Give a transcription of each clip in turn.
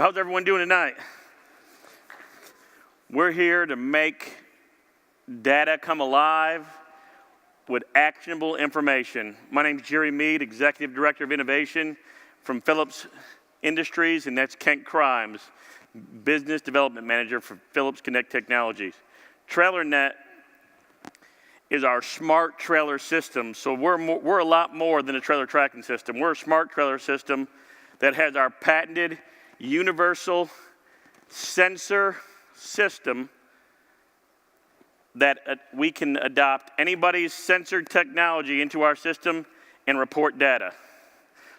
How's everyone doing tonight? We're here to make data come alive with actionable information. My name's Jerry Mead, Executive Director of Innovation from Phillips Industries, and that's Kent Crimes, Business Development Manager for PhillipsConnect Technologies. TrailerNet is our smart trailer system, so we're a lot more than a trailer tracking system. We're a smart trailer system that has our patented universal sensor system that we can adopt anybody's sensor technology into our system and report data.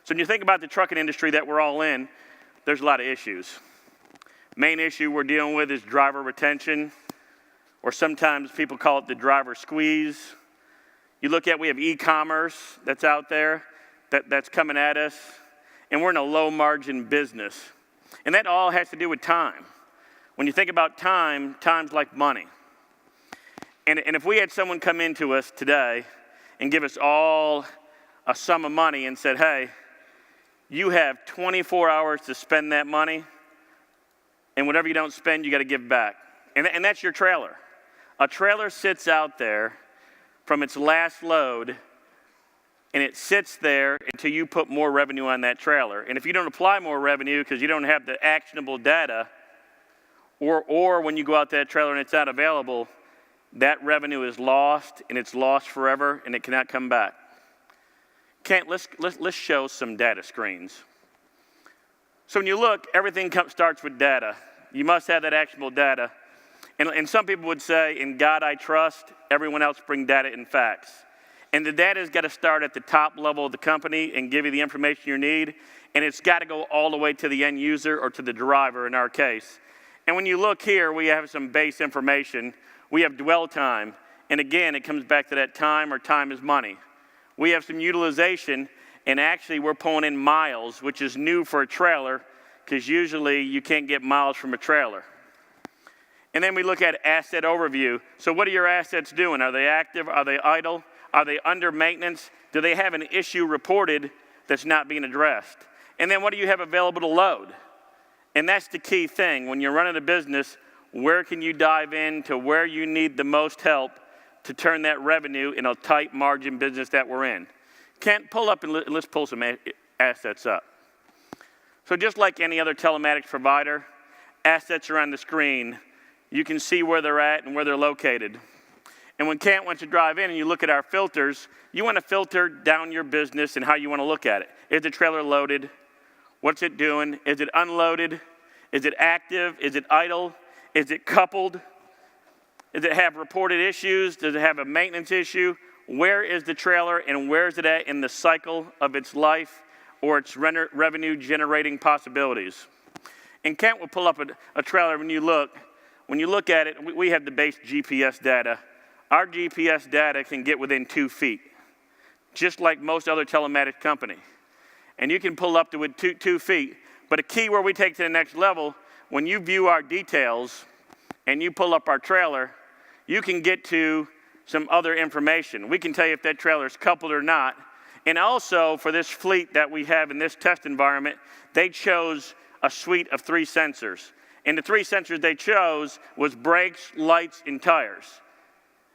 So when you think about the trucking industry that we're all in, there's a lot of issues. Main issue we're dealing with is driver retention, or sometimes people call it the driver squeeze. You look at, we have e-commerce that's out there, that's coming at us, and we're in a low margin business. And that all has to do with time. When you think about time, time's like money. And if we had someone come into us today and give us all a sum of money and said, hey, you have 24 hours to spend that money, and whatever you don't spend, you got to give back. And that's your trailer. A trailer sits out there from its last load, and it sits there until you put more revenue on that trailer. And if you don't apply more revenue because you don't have the actionable data, or when you go out to that trailer and it's not available, that revenue is lost, and it's lost forever, and it cannot come back. Kent, let's show some data screens. So when you look, everything starts with data. You must have that actionable data. And some people would say, in God I trust, everyone else bring data and facts. And the data's got to start at the top level of the company and give you the information you need, and it's got to go all the way to the end user or to the driver in our case. And when you look here, we have some base information. We have dwell time, and again, it comes back to that time, or time is money. We have some utilization, and actually we're pulling in miles, which is new for a trailer, because usually you can't get miles from a trailer. And then we look at asset overview. So what are your assets doing? Are they active? Are they idle? Are they under maintenance? Do they have an issue reported that's not being addressed? And then what do you have available to load? And that's the key thing. When you're running a business, where can you dive into where you need the most help to turn that revenue in a tight margin business that we're in? Kent, pull up and let's pull some assets up. So just like any other telematics provider, assets are on the screen. You can see where they're at and where they're located. And when Kent wants to drive in and you look at our filters, you want to filter down your business and how you want to look at it. Is the trailer loaded? What's it doing? Is it unloaded? Is it active? Is it idle? Is it coupled? Does it have reported issues? Does it have a maintenance issue? Where is the trailer and where is it at in the cycle of its life or its revenue generating possibilities? And Kent will pull up a trailer when you look at it, we have the base GPS data. Our GPS data can get within 2 feet, just like most other telematics company. And you can pull up to 2 feet. But a key where we take to the next level, when you view our details and you pull up our trailer, you can get to some other information. We can tell you if that trailer is coupled or not. And also, for this fleet that we have in this test environment, they chose a suite of 3 sensors. And the 3 sensors they chose was brakes, lights, and tires.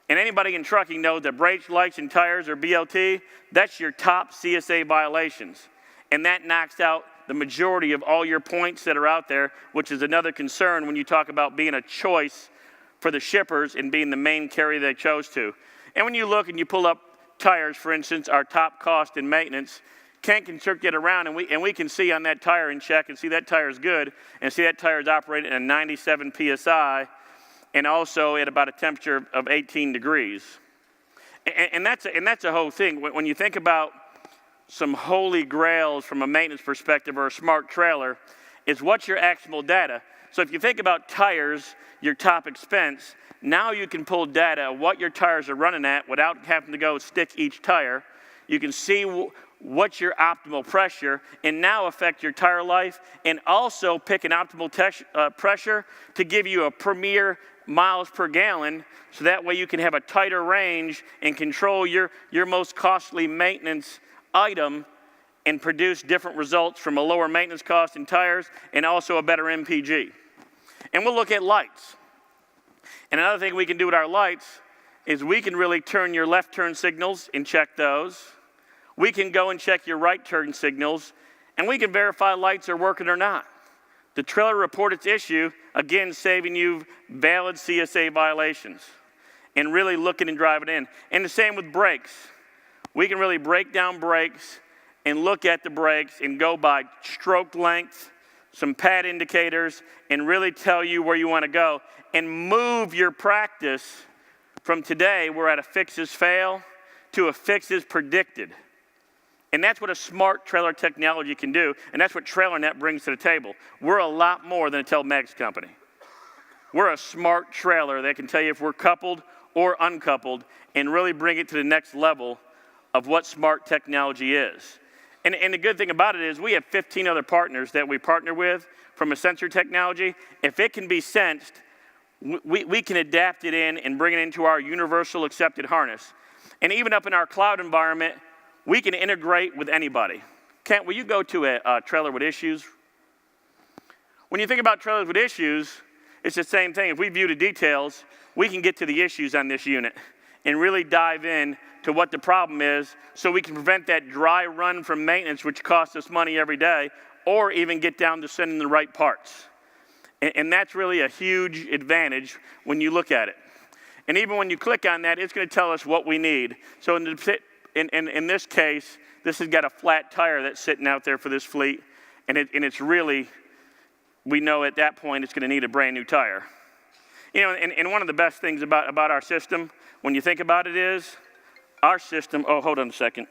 And anybody in trucking knows that brakes, lights, and tires, or BLT, that's your top CSA violations. And that knocks out the majority of all your points that are out there, which is another concern when you talk about being a choice for the shippers and being the main carrier they chose to. And when you look and you pull up tires, for instance, our top cost in maintenance, Kent can get around and we can see on that tire and check and see that tire is good and see that tire is operating at 97 PSI and also at about a temperature of 18 degrees. And that's a whole thing. When you think about some holy grails from a maintenance perspective or a smart trailer, is what's your actionable data. So if you think about tires, your top expense, now you can pull data of what your tires are running at without having to go stick each tire. You can see what's your optimal pressure and now affect your tire life and also pick an optimal pressure to give you a premier miles per gallon so that way you can have a tighter range and control your most costly maintenance item and produce different results from a lower maintenance cost in tires and also a better MPG. And we'll look at lights. And another thing we can do with our lights is we can really turn your left turn signals and check those. We can go and check your right turn signals, and we can verify lights are working or not. The trailer report its issue, again, saving you valid CSA violations and really looking and driving in. And the same with brakes. We can really break down brakes and look at the brakes and go by stroke length, some pad indicators, and really tell you where you want to go and move your practice from today, we're at a fixes fail, to a fixes predicted. And that's what a smart trailer technology can do, and that's what TrailerNet brings to the table. We're a lot more than a telematics company. We're a smart trailer that can tell you if we're coupled or uncoupled and really bring it to the next level of what smart technology is. And the good thing about it is we have 15 other partners that we partner with from a sensor technology. If it can be sensed, we can adapt it in and bring it into our universal accepted harness. And even up in our cloud environment, we can integrate with anybody. Kent, will you go to a trailer with issues? When you think about trailers with issues, it's the same thing. If we view the details, we can get to the issues on this unit and really dive in to what the problem is so we can prevent that dry run from maintenance, which costs us money every day, or even get down to sending the right parts. And that's really a huge advantage when you look at it. And even when you click on that, it's going to tell us what we need. So in this case, this has got a flat tire that's sitting out there for this fleet, and it's really, we know at that point it's going to need a brand new tire. You know, and one of the best things about our system, when you think about it, is our system, oh, hold on a second.